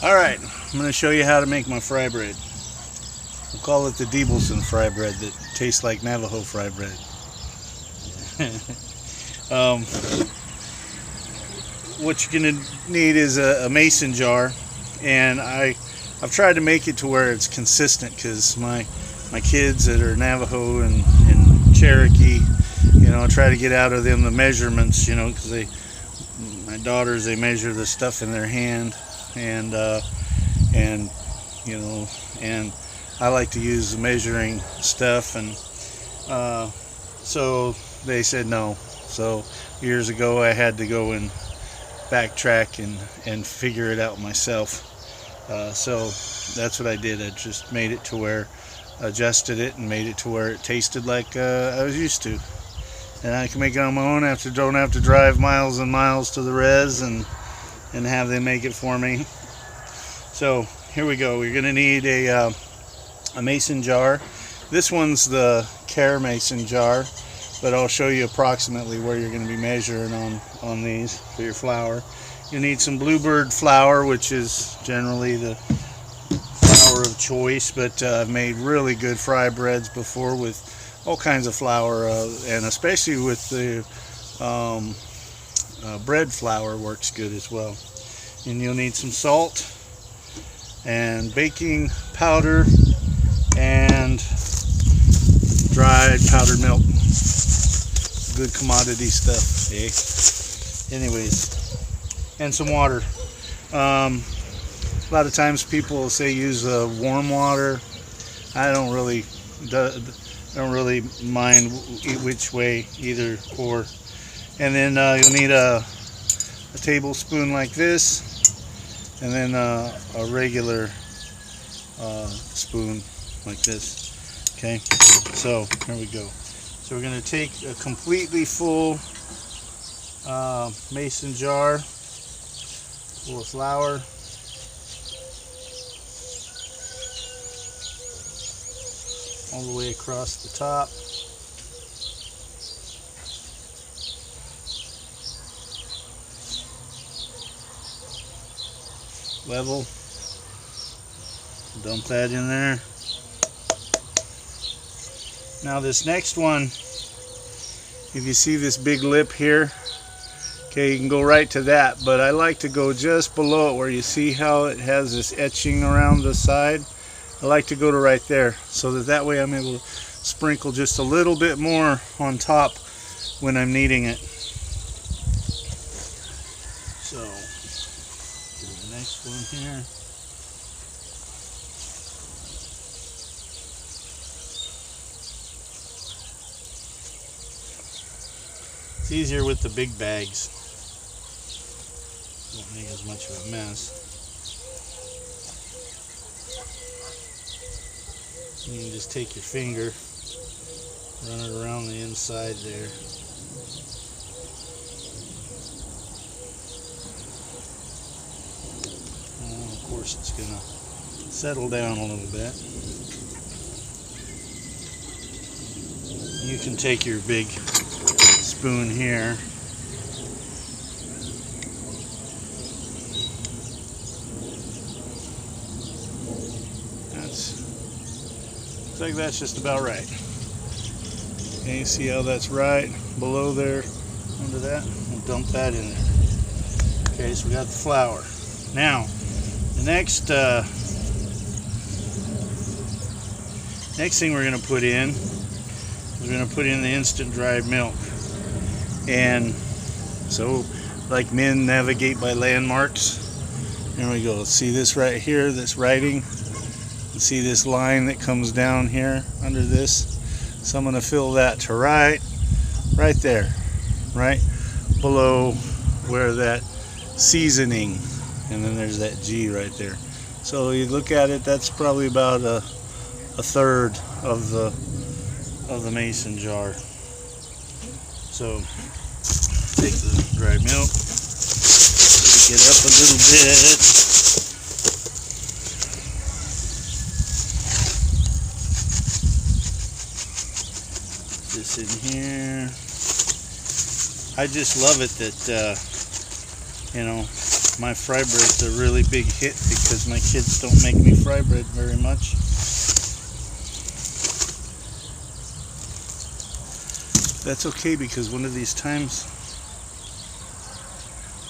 Alright, I'm going to show you how to make my fry bread. We'll call it the Deelbeson Frybread that tastes like Navajo fry bread. What you're going to need is a mason jar, and I've tried to make it to where it's consistent because my kids that are Navajo and Cherokee, you know, I try to get out of them the measurements, you know, because my daughters, they measure the stuff in their hand, and you know, and I like to use the measuring stuff, and so they said no. So years ago I had to go and backtrack and figure it out myself. So that's what I did. I just made it to where, adjusted it and made it to where it tasted like I was used to, and I can make it on my own. Don't have to drive miles and miles to the res and have them make it for me. So here we go. We're gonna need a mason jar. This one's the Care mason jar, but I'll show you approximately where you're going to be measuring on these for your flour. You need some Bluebird flour, which is generally the flour of choice, but I've made really good fry breads before with all kinds of flour, and especially with the bread flour works good as well. And you'll need some salt and baking powder and dried powdered milk. Good commodity stuff, eh? Anyways, and some water. A lot of times people will say use warm water. I don't really mind which way, either or. And then you'll need a tablespoon like this, and then a regular spoon like this. Okay, so here we go. So we're going to take a completely full mason jar full of flour, all the way across the top. Level. Dump that in there. Now this next one, if you see this big lip here, okay, you can go right to that, but I like to go just below it where you see how it has this etching around the side. I like to go to right there, so that way I'm able to sprinkle just a little bit more on top when I'm kneading it. So, do the next one here. It's easier with the big bags. Won't make as much of a mess. You can just take your finger, run it around the inside there. And of course it's gonna settle down a little bit. You can take your big spoon here, looks like that's just about right. Okay, you see how that's right below there, under that? We'll dump that in there. Okay, so we got the flour. Now the next thing we're going to put in is we're going to put in the instant dried milk. And so, like men navigate by landmarks, there we go. See this right here, this writing? You see this line that comes down here under this? So I'm going to fill that to right there, right below where that seasoning, and then there's that G right there. So you look at it, that's probably about a third of the mason jar. So take the dry milk, shake it up a little bit. This in here. I just love it that you know, my fry bread's a really big hit because my kids don't make me fry bread very much. That's okay, because one of these times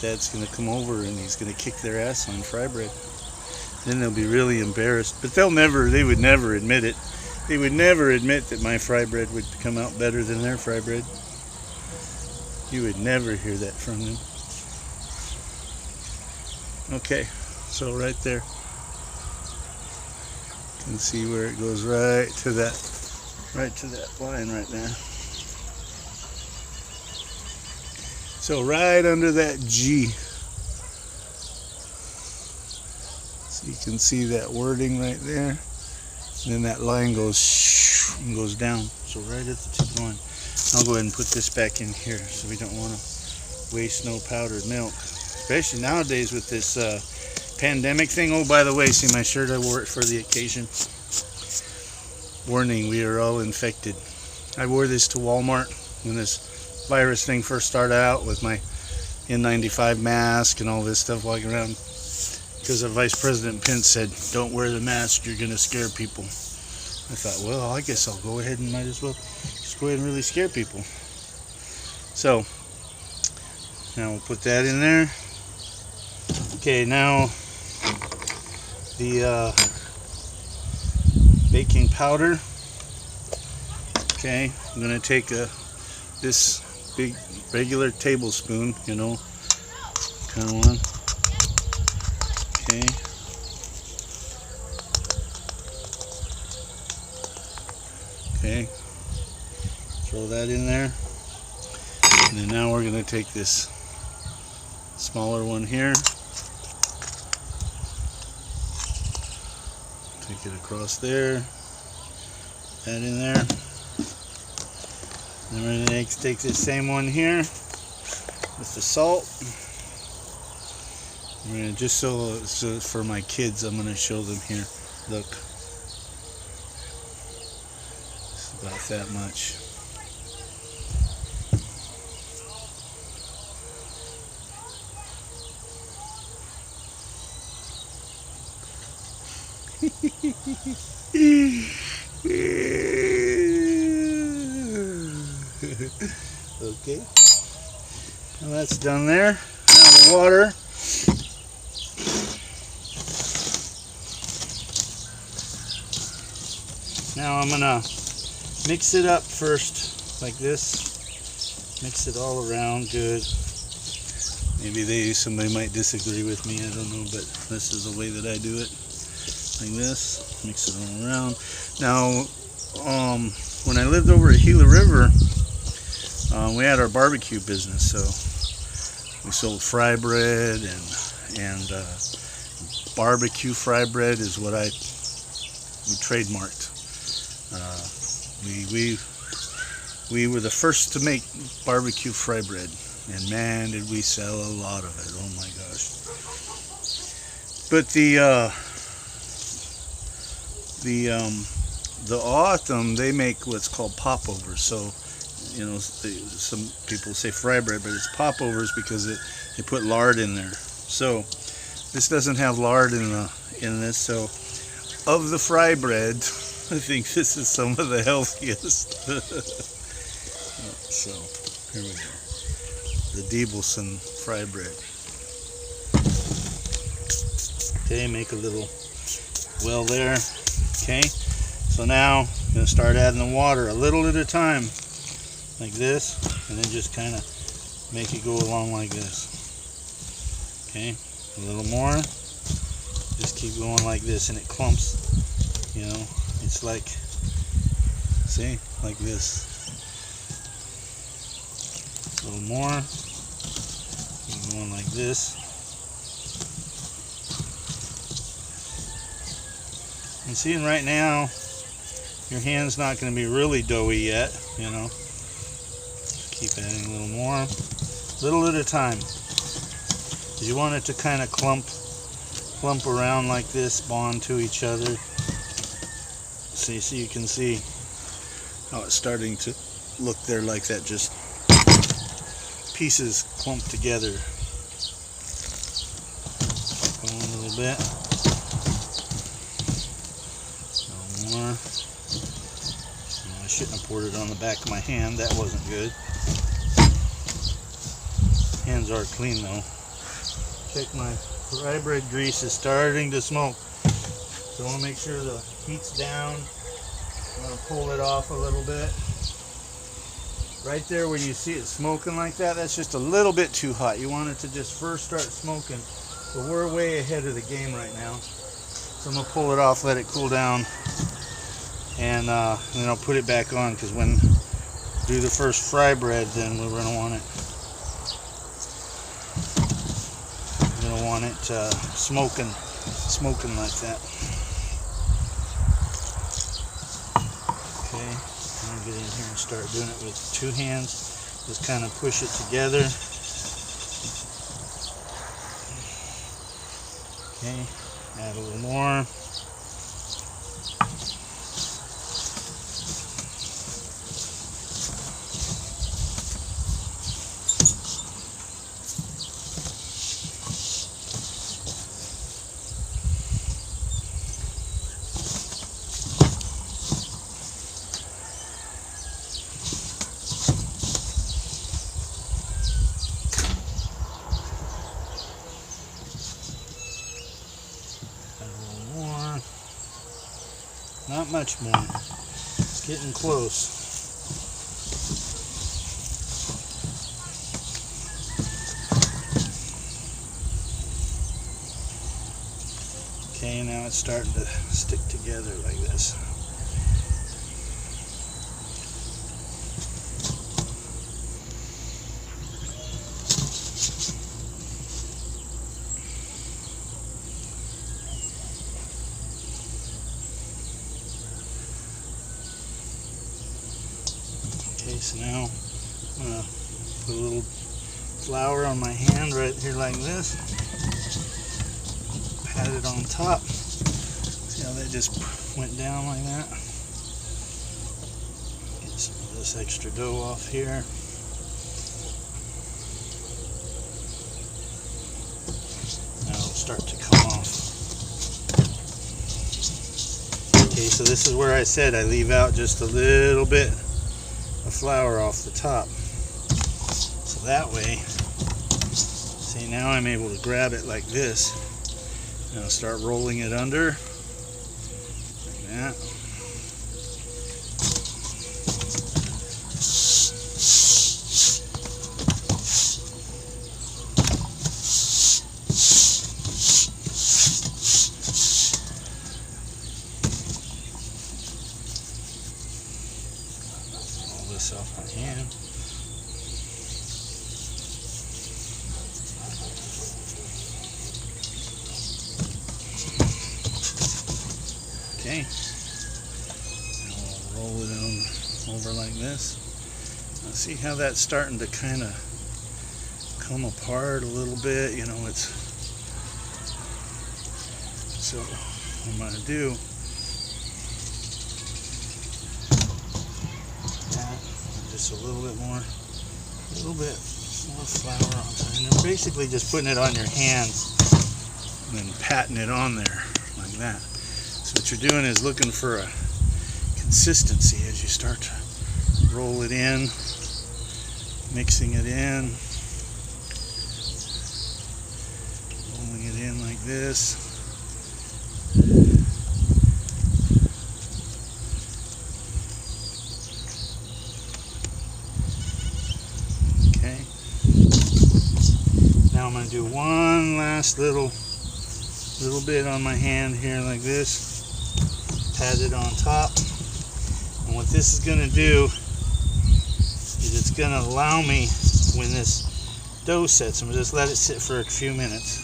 Dad's gonna come over and he's gonna kick their ass on fry bread. Then they'll be really embarrassed, but they would never admit it. They would never admit that my fry bread would come out better than their fry bread. You would never hear that from them. Okay, so right there, you can see where it goes right to that line right there. So right under that G. So you can see that wording right there. And then that line goes and goes down. So right at the tip of the line. I'll go ahead and put this back in here, so we don't want to waste no powdered milk. Especially nowadays with this pandemic thing. Oh, by the way, see my shirt? I wore it for the occasion. Warning, we are all infected. I wore this to Walmart when this virus thing first started out with my N95 mask and all this stuff walking around, because Vice President Pence said, don't wear the mask, you're going to scare people. I thought, well, I guess I'll go ahead and might as well just go ahead and really scare people. So, now we'll put that in there. Okay, now the baking powder. Okay, I'm going to take this big regular tablespoon, you know, kind of one. Okay. Okay. Throw that in there. And then now we're going to take this smaller one here. Take it across there. That in there. Then we're going to take this same one here with the salt. I'm going to just so for my kids, I'm going to show them here. Look, it's about that much. Okay, well, that's done there. Now the water. Now I'm gonna mix it up first like this. Mix it all around good. Maybe somebody might disagree with me, I don't know, but this is the way that I do it. Like this, mix it all around. Now, when I lived over at Gila River, we had our barbecue business, so we sold fry bread, and barbecue fry bread is what we trademarked. We were the first to make barbecue fry bread, and man, did we sell a lot of it! Oh my gosh! But the autumn, they make what's called popovers. So, you know, some people say fry bread, but it's popovers because they put lard in there. So this doesn't have lard in this. So of the fry bread, I think this is some of the healthiest. So here we go. The Deelbeson Frybread. Okay, make a little well there. Okay, so now I'm going to start adding the water a little at a time, like this, and then just kind of make it go along like this. Okay, a little more. Just keep going like this, and it clumps. You know, it's like, see, like this. A little more. Keep going like this. And seeing right now, your hand's not going to be really doughy yet, you know. Just keep adding a little more, little at a time. You want it to kind of clump around like this, bond to each other. See, so you can see how it's starting to look there like that, just pieces clumped together. little bit. No more. I shouldn't have poured it on the back of my hand. That wasn't good. Hands are clean though. Check, my fry bread grease is starting to smoke. So I want to make sure the heat's down. I'm going to pull it off a little bit. Right there where you see it smoking like that, that's just a little bit too hot. You want it to just first start smoking. But we're way ahead of the game right now. So I'm going to pull it off, let it cool down, and then I'll put it back on, because when we do the first fry bread, then we're going to want it smoking like that. Okay, I'll get in here and start doing it with 2 hands. Just kind of push it together. Okay, add a little more. Not much more. It's getting close. Okay, now it's starting to stick together like this. Okay, so now I'm going to put a little flour on my hand right here like this. Pat it on top. See how that just went down like that? Get some of this extra dough off here. Now it'll start to come off. Okay, so this is where I said I leave out just a little bit of flour off the top. So that way, see, now I'm able to grab it like this. And I'll start rolling it under like that. Roll this off my hand. Okay, now we'll roll it on over like this. Now see how that's starting to kind of come apart a little bit, you know, it's, so what I'm going to do, that, just a little bit more flour on top. And then basically just putting it on your hands and then patting it on there like that. So what you're doing is looking for a consistency as you start to roll it in, mixing it in, rolling it in like this. Okay. Now I'm going to do one last little bit on my hand here like this. Pat it on top, and what this is going to do is it's going to allow me, when this dough sets, I'm going to just let it sit for a few minutes.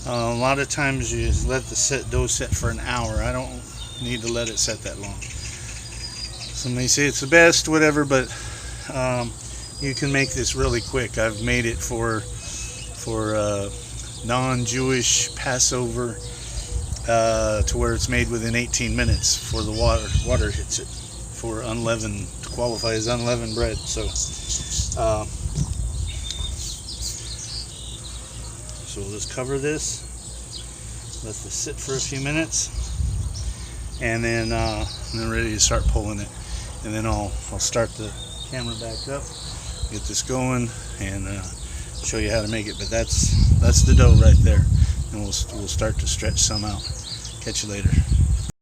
A lot of times you just let the dough set for an hour. I don't need to let it set that long. Some may say it's the best, whatever, but you can make this really quick. I've made it for non-Jewish Passover to where it's made within 18 minutes before the water hits it, for unleavened, to qualify as unleavened bread. So we'll just cover this let this sit for a few minutes, and then ready to start pulling it. And then I'll start the camera back up, get this going, and show you how to make it. But that's the dough right there, and we'll start to stretch some out. Catch you later.